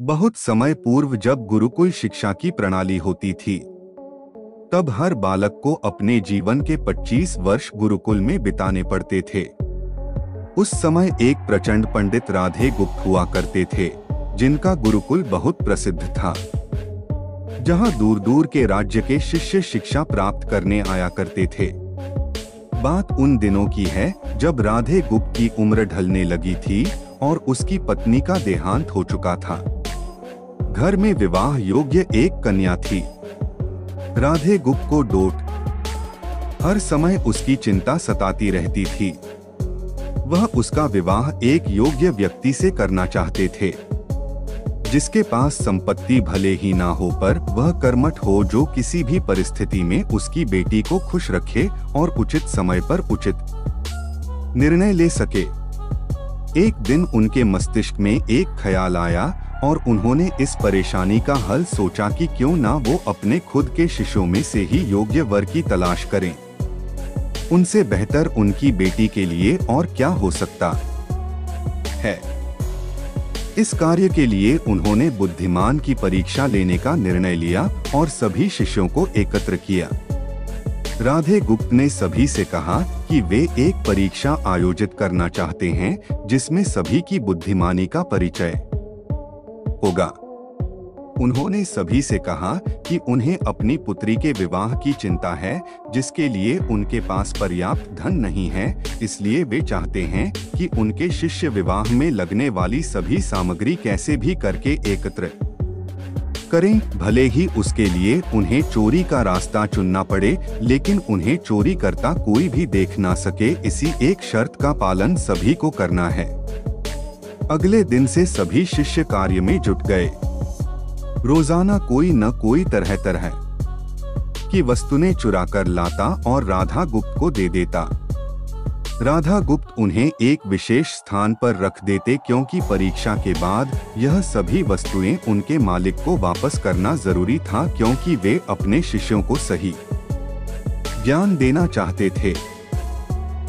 बहुत समय पूर्व जब गुरुकुल शिक्षा की प्रणाली होती थी, तब हर बालक को अपने जीवन के 25 वर्ष गुरुकुल में बिताने पड़ते थे। उस समय एक प्रचंड पंडित राधे गुप्त हुआ करते थे, जिनका गुरुकुल बहुत प्रसिद्ध था, जहां दूर दूर के राज्य के शिष्य शिक्षा प्राप्त करने आया करते थे। बात उन दिनों की है जब राधे गुप्त की उम्र ढलने लगी थी और उसकी पत्नी का देहांत हो चुका था। घर में विवाह योग्य एक कन्या थी। राधे गुप्त को डोट हर समय उसकी चिंता सताती रहती थी। वह उसका विवाह एक योग्य व्यक्ति से करना चाहते थे, जिसके पास संपत्ति भले ही ना हो पर वह कर्मठ हो, जो किसी भी परिस्थिति में उसकी बेटी को खुश रखे और उचित समय पर उचित निर्णय ले सके। एक दिन उनके मस्तिष्क में एक ख्याल आया और उन्होंने इस परेशानी का हल सोचा कि क्यों ना वो अपने खुद के शिष्यों में से ही योग्य वर की तलाश करें। उनसे बेहतर उनकी बेटी के लिए और क्या हो सकता है। इस कार्य के लिए उन्होंने बुद्धिमान की परीक्षा लेने का निर्णय लिया और सभी शिष्यों को एकत्र किया। राधे गुप्त ने सभी से कहा कि वे एक परीक्षा आयोजित करना चाहते हैं, जिसमें सभी की बुद्धिमानी का परिचय होगा। उन्होंने सभी से कहा कि उन्हें अपनी पुत्री के विवाह की चिंता है, जिसके लिए उनके पास पर्याप्त धन नहीं है। इसलिए वे चाहते हैं कि उनके शिष्य विवाह में लगने वाली सभी सामग्री कैसे भी करके एकत्र करें, भले ही उसके लिए उन्हें चोरी का रास्ता चुनना पड़े, लेकिन उन्हें चोरी करता कोई भी देख ना सके। इसी एक शर्त का पालन सभी को करना है। अगले दिन से सभी शिष्य कार्य में जुट गए। रोजाना कोई न कोई तरह तरह की वस्तुएं चुरा कर लाता और राधा गुप्त को दे देता। राधा गुप्त उन्हें एक विशेष स्थान पर रख देते, क्योंकि परीक्षा के बाद यह सभी वस्तुएं उनके मालिक को वापस करना जरूरी था, क्योंकि वे अपने शिष्यों को सही ज्ञान देना चाहते थे।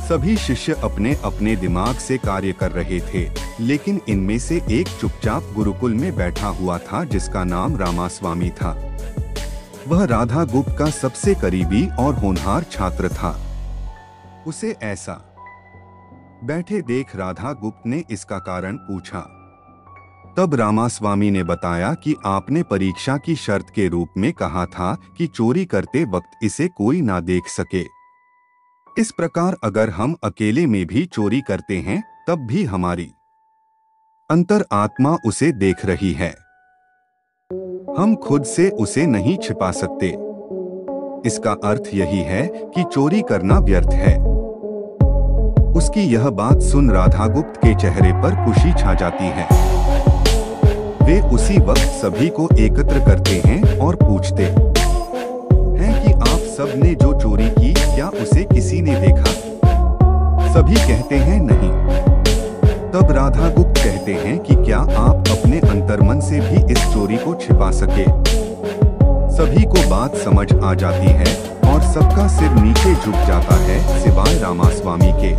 सभी शिष्य अपने अपने दिमाग से कार्य कर रहे थे, लेकिन इनमें से एक चुपचाप गुरुकुल में बैठा हुआ था, जिसका नाम रामास्वामी था। वह राधा गुप्त का सबसे करीबी और होनहार छात्र था। उसे ऐसा बैठे देख राधा गुप्त ने इसका कारण पूछा। तब रामास्वामी ने बताया कि आपने परीक्षा की शर्त के रूप में कहा था कि चोरी करते वक्त इसे कोई ना देख सके। इस प्रकार अगर हम अकेले में भी चोरी करते हैं, तब भी हमारी अंतर आत्मा उसे देख रही है। हम खुद से उसे नहीं छिपा सकते। इसका अर्थ यही है कि चोरी करना व्यर्थ है। उसकी यह बात सुन राधा गुप्त के चेहरे पर खुशी छा जाती है। वे उसी वक्त सभी को एकत्र करते हैं और पूछते हैं कि आप सब ने जो चोरी की, क्या उसे किसी ने देखा? सभी कहते हैं नहीं। तब राधा गुप्त कहते हैं कि क्या आप अपने अंतर्मन से भी इस चोरी को छिपा सके? सभी को बात समझ आ जाती है और सबका सिर नीचे झुक जाता है, सिवाय रामास्वामी के।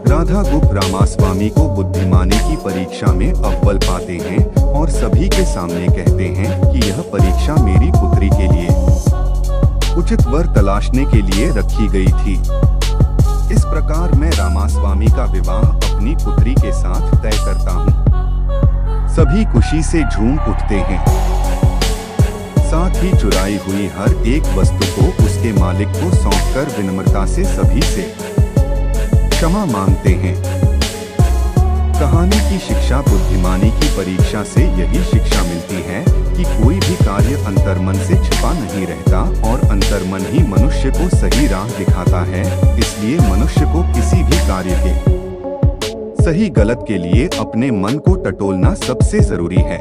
राधा गुप्त रामास्वामी को बुद्धिमानी की परीक्षा में अव्वल पाते हैं और सभी के सामने कहते हैं कि यह परीक्षा मेरी पुत्री के लिए उचित वर तलाशने के लिए रखी गई थी। इस प्रकार मैं रामास्वामी का विवाह अपनी पुत्री के साथ तय करता हूँ। सभी खुशी से झूम उठते हैं। साथ ही चुराई हुई हर एक वस्तु को उसके मालिक को सौंपकर विनम्रता से सभी से क्षमा मांगते हैं। कहानी की शिक्षा बुद्धिमानी की परीक्षा से यही शिक्षा मिलती है कि कोई भी कार्य अंतर्मन से छिपा नहीं रहता और अंतर्मन ही मनुष्य को सही राह दिखाता है। इसलिए मनुष्य को किसी भी कार्य के सही गलत के लिए अपने मन को टटोलना सबसे जरूरी है।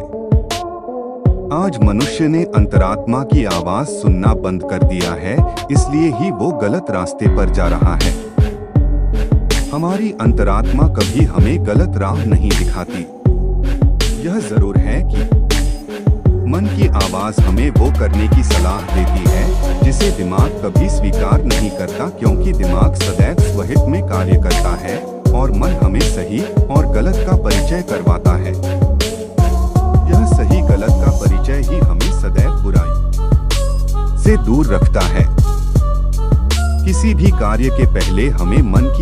आज मनुष्य ने अंतरात्मा की आवाज सुनना बंद कर दिया है, इसलिए ही वो गलत रास्ते पर जा रहा है। हमारी अंतरात्मा कभी हमें गलत राह नहीं दिखाती। यह जरूर है कि मन की आवाज हमें वो करने की सलाह देती है जिसे दिमाग कभी स्वीकार नहीं करता, क्योंकि दिमाग सदैव स्वहित में कार्य करता है और मन हमें सही और गलत का परिचय करवाता है। यह ही हमें सदैव बुराई से दूर रखता है। किसी भी कार्य के पहले हमें मन की